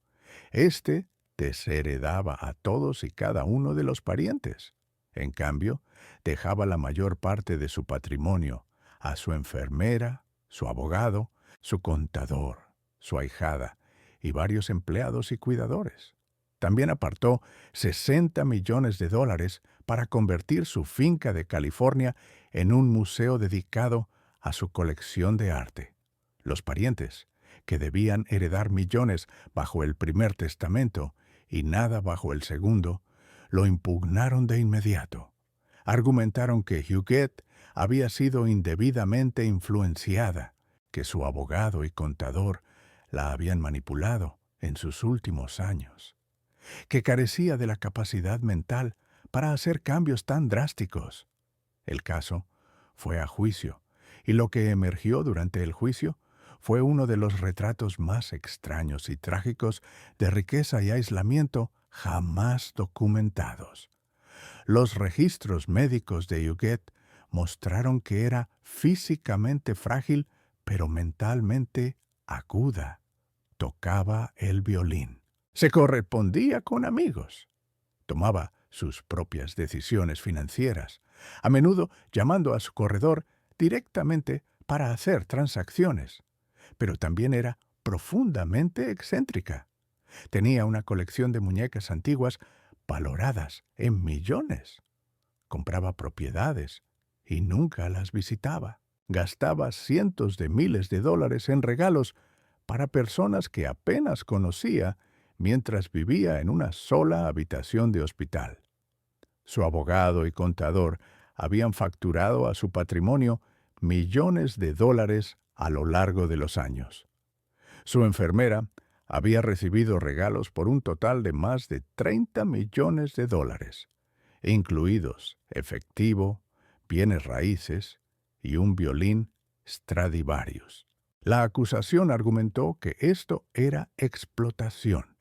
Speaker 1: Este desheredaba a todos y cada uno de los parientes. En cambio, dejaba la mayor parte de su patrimonio a su enfermera, su abogado, su contador, su ahijada y varios empleados y cuidadores. También apartó $60 millones para convertir su finca de California en un museo dedicado a su colección de arte. Los parientes, que debían heredar millones bajo el primer testamento y nada bajo el segundo, lo impugnaron de inmediato. Argumentaron que Huguette había sido indebidamente influenciada, que su abogado y contador la habían manipulado en sus últimos años, que carecía de la capacidad mental para hacer cambios tan drásticos. El caso fue a juicio, y lo que emergió durante el juicio fue uno de los retratos más extraños y trágicos de riqueza y aislamiento jamás documentados. Los registros médicos de Huguette mostraron que era físicamente frágil, pero mentalmente aguda. Tocaba el violín. Se correspondía con amigos. Tomaba sus propias decisiones financieras, a menudo llamando a su corredor directamente para hacer transacciones. Pero también era profundamente excéntrica. Tenía una colección de muñecas antiguas valoradas en millones. Compraba propiedades y nunca las visitaba. Gastaba cientos de miles de dólares en regalos para personas que apenas conocía mientras vivía en una sola habitación de hospital. Su abogado y contador habían facturado a su patrimonio millones de dólares a lo largo de los años. Su enfermera había recibido regalos por un total de más de 30 millones de dólares, incluidos efectivo, bienes raíces y un violín Stradivarius. La acusación argumentó que esto era explotación,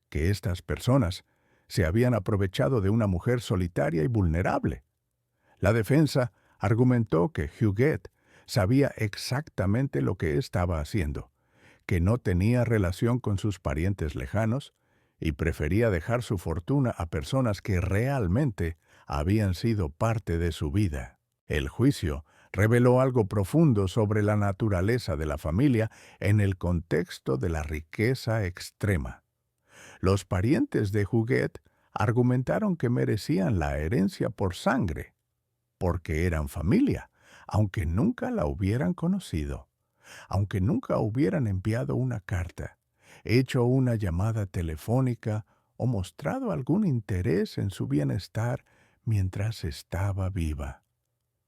Speaker 1: que estas personas se habían aprovechado de una mujer solitaria y vulnerable. La defensa argumentó que Huguet sabía exactamente lo que estaba haciendo, que no tenía relación con sus parientes lejanos y prefería dejar su fortuna a personas que realmente habían sido parte de su vida. El juicio reveló algo profundo sobre la naturaleza de la familia en el contexto de la riqueza extrema. Los parientes de Huguet argumentaron que merecían la herencia por sangre, porque eran familia, aunque nunca la hubieran conocido, aunque nunca hubieran enviado una carta, hecho una llamada telefónica o mostrado algún interés en su bienestar mientras estaba viva.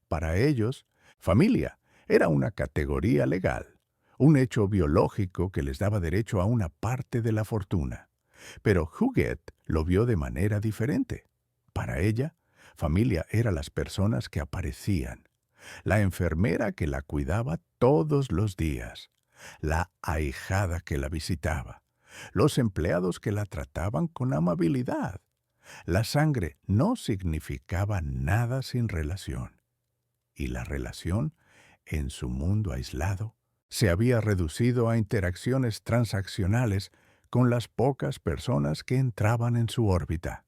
Speaker 1: Para ellos, familia era una categoría legal, un hecho biológico que les daba derecho a una parte de la fortuna. Pero Huguet lo vio de manera diferente. Para ella, familia era las personas que aparecían, la enfermera que la cuidaba todos los días, la ahijada que la visitaba, los empleados que la trataban con amabilidad. La sangre no significaba nada sin relación. Y la relación, en su mundo aislado, se había reducido a interacciones transaccionales con las pocas personas que entraban en su órbita.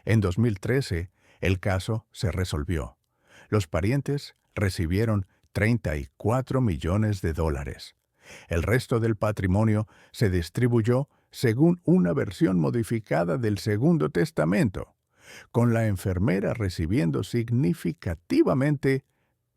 Speaker 1: En 2013, el caso se resolvió. Los parientes recibieron 34 millones de dólares. El resto del patrimonio se distribuyó según una versión modificada del Segundo Testamento, con la enfermera recibiendo significativamente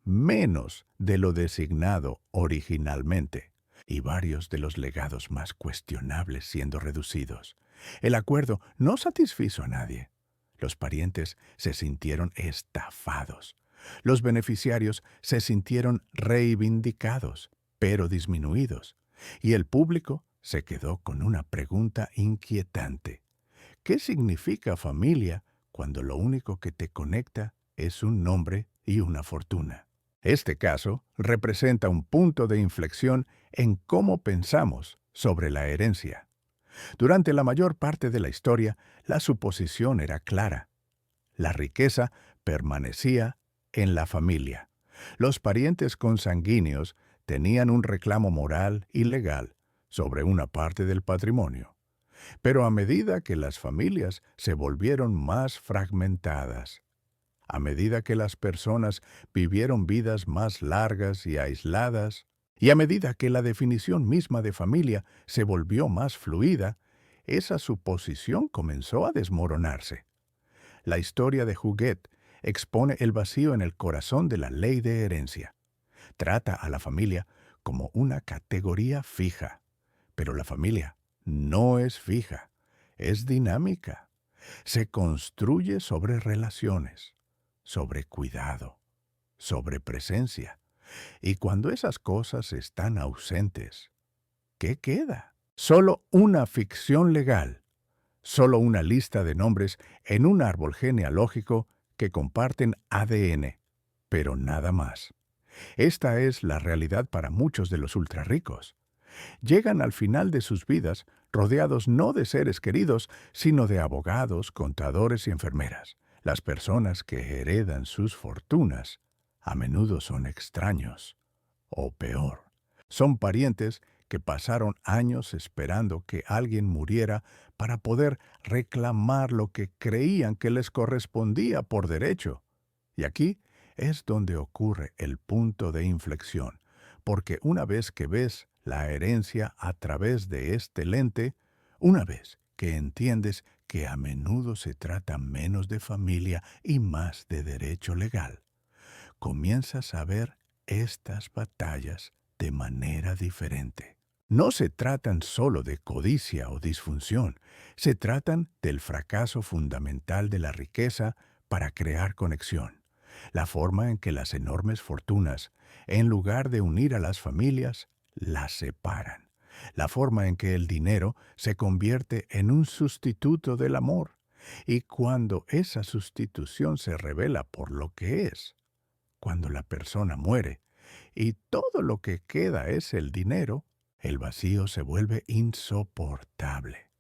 Speaker 1: menos de lo designado originalmente, y varios de los legados más cuestionables siendo reducidos. El acuerdo no satisfizo a nadie. Los parientes se sintieron estafados. Los beneficiarios se sintieron reivindicados, pero disminuidos. Y el público se quedó con una pregunta inquietante. ¿Qué significa familia cuando lo único que te conecta es un nombre y una fortuna? Este caso representa un punto de inflexión en cómo pensamos sobre la herencia. Durante la mayor parte de la historia, la suposición era clara. La riqueza permanecía en la familia. Los parientes consanguíneos tenían un reclamo moral y legal sobre una parte del patrimonio. Pero a medida que las familias se volvieron más fragmentadas, a medida que las personas vivieron vidas más largas y aisladas, y a medida que la definición misma de familia se volvió más fluida, esa suposición comenzó a desmoronarse. La historia de Huguet expone el vacío en el corazón de la ley de herencia. Trata a la familia como una categoría fija, pero la familia no es fija, es dinámica. Se construye sobre relaciones, sobre cuidado, sobre presencia. Y cuando esas cosas están ausentes, ¿qué queda? Solo una ficción legal, solo una lista de nombres en un árbol genealógico que comparten ADN, pero nada más. Esta es la realidad para muchos de los ultrarricos. Llegan al final de sus vidas rodeados no de seres queridos, sino de abogados, contadores y enfermeras. Las personas que heredan sus fortunas a menudo son extraños, o peor, son parientes que pasaron años esperando que alguien muriera para poder reclamar lo que creían que les correspondía por derecho. Y aquí es donde ocurre el punto de inflexión, porque una vez que ves la herencia a través de este lente, Una vez que entiendes que a menudo se trata menos de familia y más de derecho legal, comienzas a ver estas batallas de manera diferente. No se tratan solo de codicia o disfunción, se tratan del fracaso fundamental de la riqueza para crear conexión, la forma en que las enormes fortunas, en lugar de unir a las familias, las separan, la forma en que el dinero se convierte en un sustituto del amor, y cuando esa sustitución se revela por lo que es, cuando la persona muere y todo lo que queda es el dinero, el vacío se vuelve insoportable.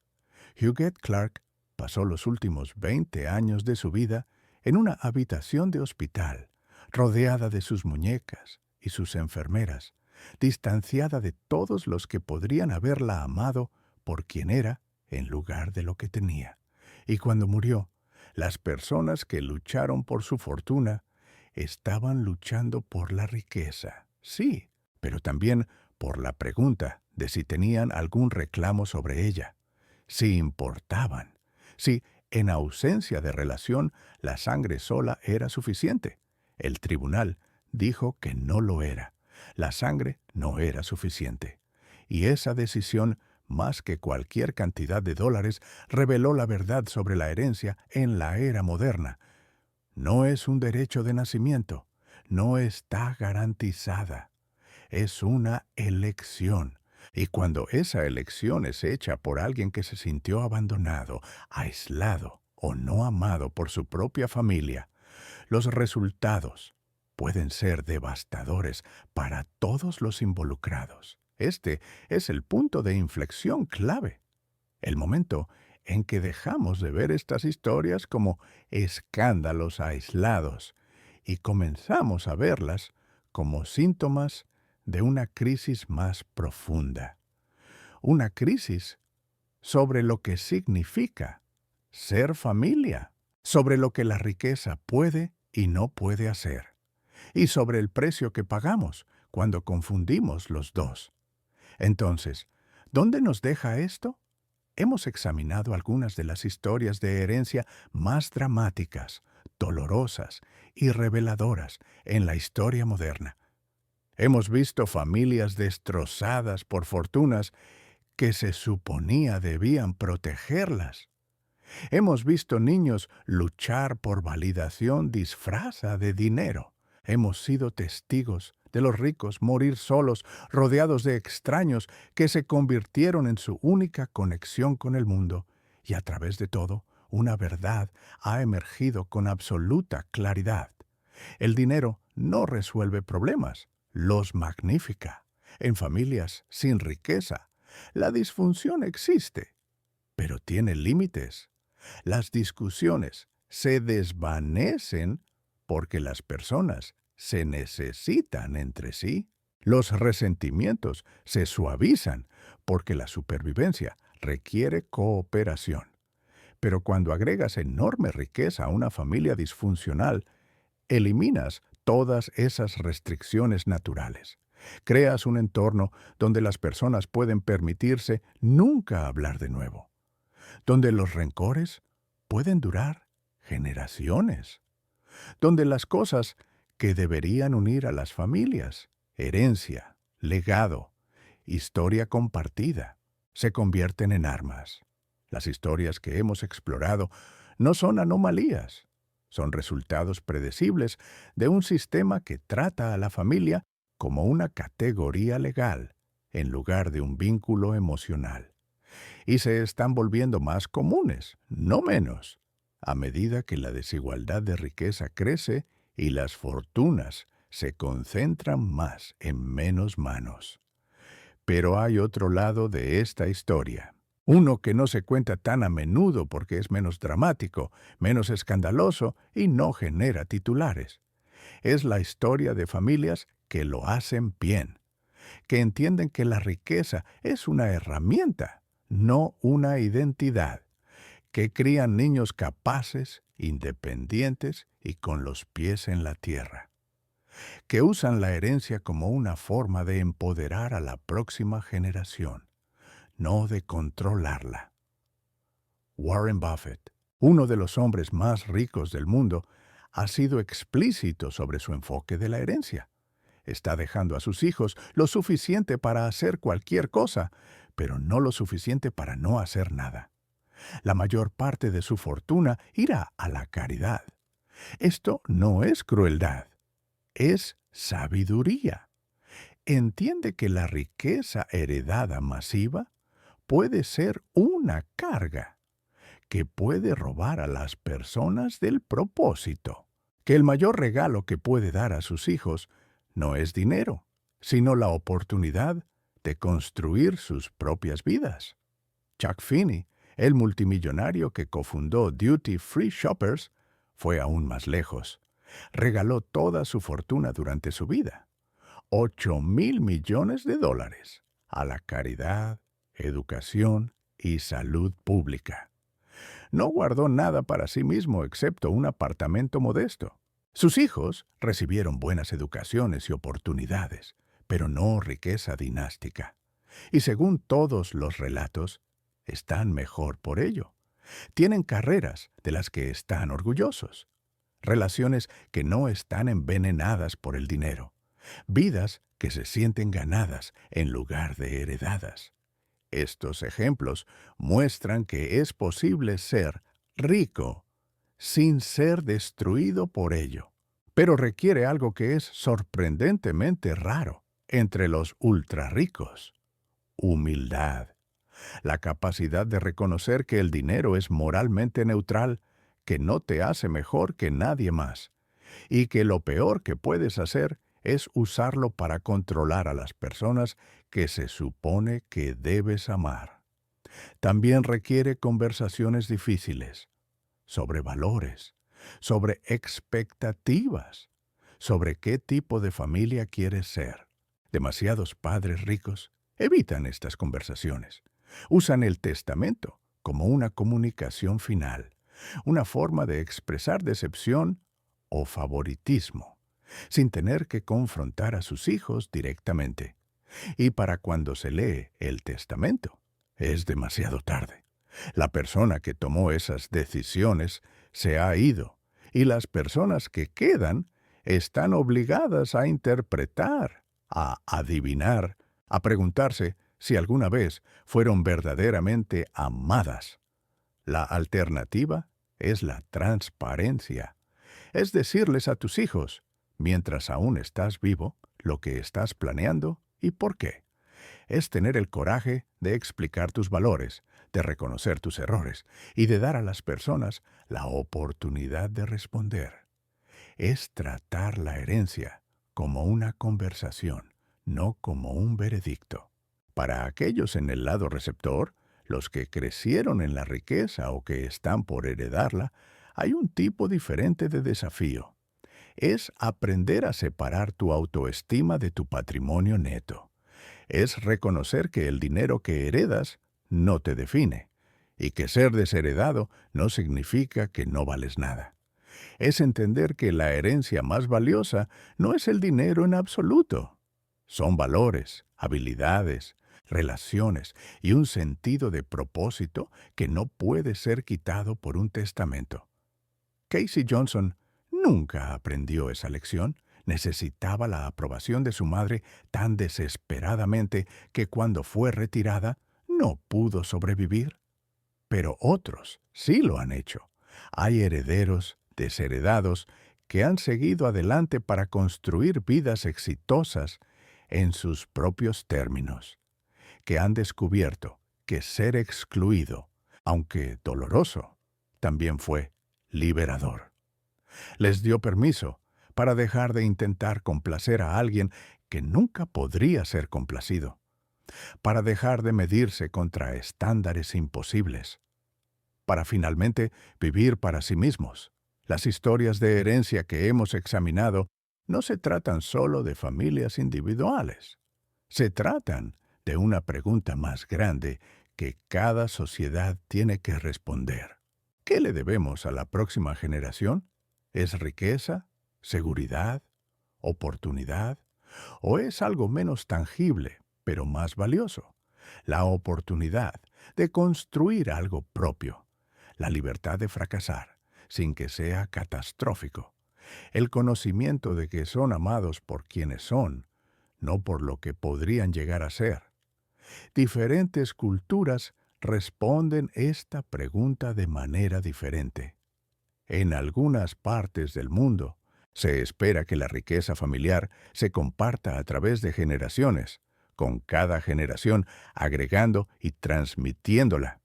Speaker 1: Huguette Clark pasó los últimos 20 años de su vida en una habitación de hospital, rodeada de sus muñecas y sus enfermeras, distanciada de todos los que podrían haberla amado por quien era en lugar de lo que tenía. Y cuando murió, las personas que lucharon por su fortuna estaban luchando por la riqueza, sí, pero también por la pregunta de si tenían algún reclamo sobre ella, si importaban, si en ausencia de relación la sangre sola era suficiente. El tribunal dijo que no lo era. La sangre no era suficiente. Y esa decisión, más que cualquier cantidad de dólares, reveló la verdad sobre la herencia en la era moderna. No es un derecho de nacimiento, no está garantizada. Es una elección. Y cuando esa elección es hecha por alguien que se sintió abandonado, aislado o no amado por su propia familia, los resultados pueden ser devastadores para todos los involucrados. Este es el punto de inflexión clave, el momento en que dejamos de ver estas historias como escándalos aislados y comenzamos a verlas como síntomas de una crisis más profunda. Una crisis sobre lo que significa ser familia, sobre lo que la riqueza puede y no puede hacer, y sobre el precio que pagamos cuando confundimos los dos. Entonces, ¿dónde nos deja esto? Hemos examinado algunas de las historias de herencia más dramáticas, dolorosas y reveladoras en la historia moderna. Hemos visto familias destrozadas por fortunas que se suponía debían protegerlas. Hemos visto niños luchar por validación disfraza de dinero. Hemos sido testigos de los ricos morir solos, rodeados de extraños que se convirtieron en su única conexión con el mundo. Y a través de todo, una verdad ha emergido con absoluta claridad. El dinero no resuelve problemas, los magnifica. En familias sin riqueza, la disfunción existe, pero tiene límites. Las discusiones se desvanecen porque las personas se necesitan entre sí. Los resentimientos se suavizan porque la supervivencia requiere cooperación. Pero cuando agregas enorme riqueza a una familia disfuncional, eliminas todas esas restricciones naturales. Creas un entorno donde las personas pueden permitirse nunca hablar de nuevo, donde los rencores pueden durar generaciones, donde las cosas que deberían unir a las familias, herencia, legado, historia compartida, se convierten en armas. Las historias que hemos explorado no son anomalías, son resultados predecibles de un sistema que trata a la familia como una categoría legal en lugar de un vínculo emocional. Y se están volviendo más comunes, no menos, a medida que la desigualdad de riqueza crece y las fortunas se concentran más en menos manos. Pero hay otro lado de esta historia, uno que no se cuenta tan a menudo porque es menos dramático, menos escandaloso y no genera titulares. Es la historia de familias que lo hacen bien, que entienden que la riqueza es una herramienta, no una identidad, que crían niños capaces, independientes y con los pies en la tierra, que usan la herencia como una forma de empoderar a la próxima generación, no de controlarla. Warren Buffett, uno de los hombres más ricos del mundo, ha sido explícito sobre su enfoque de la herencia. Está dejando a sus hijos lo suficiente para hacer cualquier cosa, pero no lo suficiente para no hacer nada. La mayor parte de su fortuna irá a la caridad. Esto no es crueldad, es sabiduría. Entiende que la riqueza heredada masiva puede ser una carga que puede robar a las personas del propósito, que el mayor regalo que puede dar a sus hijos no es dinero, sino la oportunidad de construir sus propias vidas. Chuck Finney, el multimillonario que cofundó Duty Free Shoppers, fue aún más lejos. Regaló toda su fortuna durante su vida, $8,000 millones, a la caridad, educación y salud pública. No guardó nada para sí mismo excepto un apartamento modesto. Sus hijos recibieron buenas educaciones y oportunidades, pero no riqueza dinástica. Y según todos los relatos, están mejor por ello. Tienen carreras de las que están orgullosos, relaciones que no están envenenadas por el dinero, vidas que se sienten ganadas en lugar de heredadas. Estos ejemplos muestran que es posible ser rico sin ser destruido por ello, pero requiere algo que es sorprendentemente raro entre los ultra ricos: humildad. La capacidad de reconocer que el dinero es moralmente neutral, que no te hace mejor que nadie más, y que lo peor que puedes hacer es usarlo para controlar a las personas que se supone que debes amar. También requiere conversaciones difíciles sobre valores, sobre expectativas, sobre qué tipo de familia quieres ser. Demasiados padres ricos evitan estas conversaciones. Usan el testamento como una comunicación final, una forma de expresar decepción o favoritismo, sin tener que confrontar a sus hijos directamente. Y para cuando se lee el testamento, es demasiado tarde. La persona que tomó esas decisiones se ha ido, y las personas que quedan están obligadas a interpretar, a adivinar, a preguntarse si alguna vez fueron verdaderamente amadas. La alternativa es la transparencia. Es decirles a tus hijos, mientras aún estás vivo, lo que estás planeando y por qué. Es tener el coraje de explicar tus valores, de reconocer tus errores y de dar a las personas la oportunidad de responder. Es tratar la herencia como una conversación, no como un veredicto. Para aquellos en el lado receptor, los que crecieron en la riqueza o que están por heredarla, hay un tipo diferente de desafío. Es aprender a separar tu autoestima de tu patrimonio neto. Es reconocer que el dinero que heredas no te define, y que ser desheredado no significa que no vales nada. Es entender que la herencia más valiosa no es el dinero en absoluto. Son valores, habilidades, relaciones y un sentido de propósito que no puede ser quitado por un testamento. Casey Johnson nunca aprendió esa lección. Necesitaba la aprobación de su madre tan desesperadamente que cuando fue retirada no pudo sobrevivir. Pero otros sí lo han hecho. Hay herederos, desheredados, que han seguido adelante para construir vidas exitosas en sus propios términos, que han descubierto que ser excluido, aunque doloroso, también fue liberador. Les dio permiso para dejar de intentar complacer a alguien que nunca podría ser complacido, para dejar de medirse contra estándares imposibles, para finalmente vivir para sí mismos. Las historias de herencia que hemos examinado no se tratan solo de familias individuales. Se tratan de una pregunta más grande que cada sociedad tiene que responder. ¿Qué le debemos a la próxima generación? ¿Es riqueza, seguridad, oportunidad? ¿O es algo menos tangible, pero más valioso? la oportunidad de construir algo propio, la libertad de fracasar sin que sea catastrófico, el conocimiento de que son amados por quienes son, no por lo que podrían llegar a ser. Diferentes culturas responden esta pregunta de manera diferente. En algunas partes del mundo, se espera que la riqueza familiar se comparta a través de generaciones, con cada generación agregando y transmitiéndola.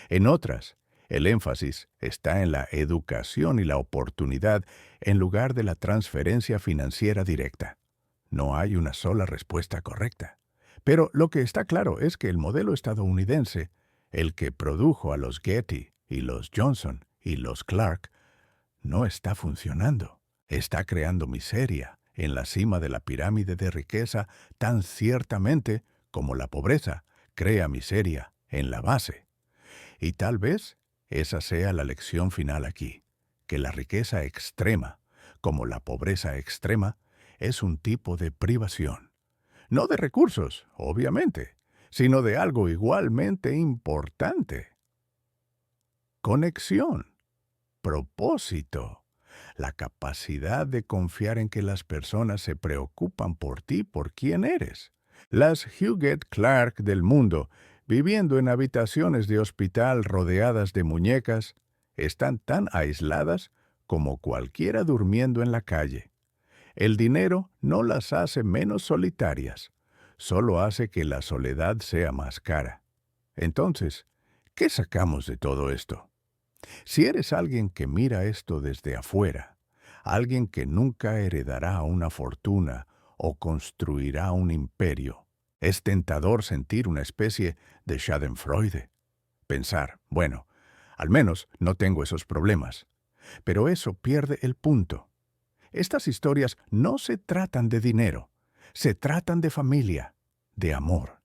Speaker 1: En otras, el énfasis está en la educación y la oportunidad en lugar de la transferencia financiera directa. No hay una sola respuesta correcta. Pero lo que está claro es que el modelo estadounidense, el que produjo a los Getty y los Johnson y los Clark, no está funcionando. Está creando miseria en la cima de la pirámide de riqueza tan ciertamente como la pobreza crea miseria en la base. Y tal vez esa sea la lección final aquí, que la riqueza extrema, como la pobreza extrema, es un tipo de privación. No de recursos, obviamente, sino de algo igualmente importante. Conexión, propósito, la capacidad de confiar en que las personas se preocupan por ti, por quién eres. Las Huguette Clark del mundo, viviendo en habitaciones de hospital rodeadas de muñecas, están tan aisladas como cualquiera durmiendo en la calle. El dinero no las hace menos solitarias, solo hace que la soledad sea más cara. Entonces, ¿qué sacamos de todo esto? Si eres alguien que mira esto desde afuera, alguien que nunca heredará una fortuna o construirá un imperio, es tentador sentir una especie de schadenfreude. Pensar, bueno, al menos no tengo esos problemas. Pero eso pierde el punto. Estas historias no se tratan de dinero, se tratan de familia, de amor,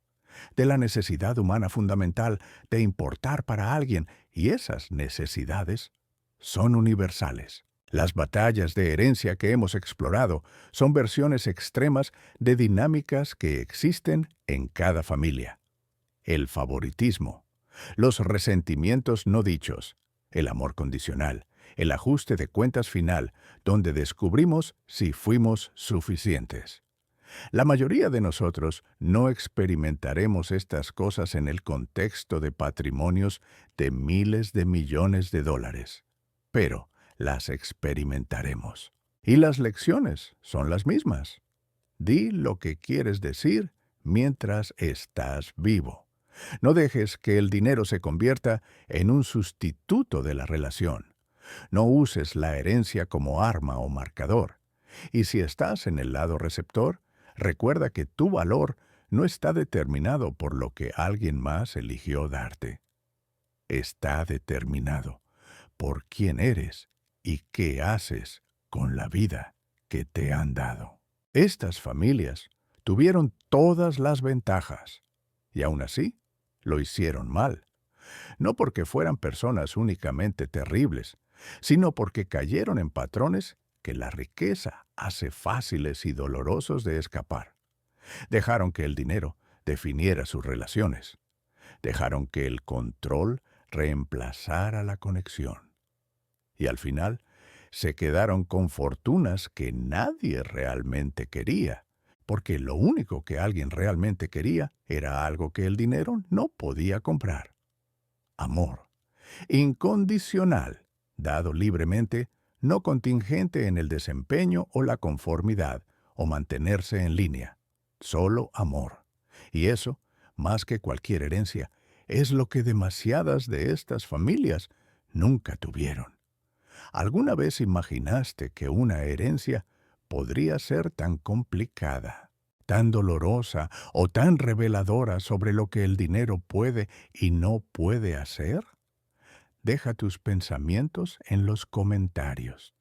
Speaker 1: de la necesidad humana fundamental de importar para alguien, y esas necesidades son universales. Las batallas de herencia que hemos explorado son versiones extremas de dinámicas que existen en cada familia. El favoritismo, los resentimientos no dichos, el amor condicional, el ajuste de cuentas final, donde descubrimos si fuimos suficientes. La mayoría de nosotros no experimentaremos estas cosas en el contexto de patrimonios de miles de millones de dólares, pero las experimentaremos. Y las lecciones son las mismas. Di lo que quieres decir mientras estás vivo. No dejes que el dinero se convierta en un sustituto de la relación. No uses la herencia como arma o marcador. Y si estás en el lado receptor, recuerda que tu valor no está determinado por lo que alguien más eligió darte. Está determinado por quién eres y qué haces con la vida que te han dado. Estas familias tuvieron todas las ventajas y aún así lo hicieron mal. No porque fueran personas únicamente terribles, sino porque cayeron en patrones que la riqueza hace fáciles y dolorosos de escapar. Dejaron que el dinero definiera sus relaciones. Dejaron que el control reemplazara la conexión. Y al final, se quedaron con fortunas que nadie realmente quería, porque lo único que alguien realmente quería era algo que el dinero no podía comprar. Amor. Incondicional, dado libremente, no contingente en el desempeño o la conformidad, o mantenerse en línea. Solo amor. Y eso, más que cualquier herencia, es lo que demasiadas de estas familias nunca tuvieron. ¿Alguna vez imaginaste que una herencia podría ser tan complicada, tan dolorosa o tan reveladora sobre lo que el dinero puede y no puede hacer? Deja tus pensamientos en los comentarios.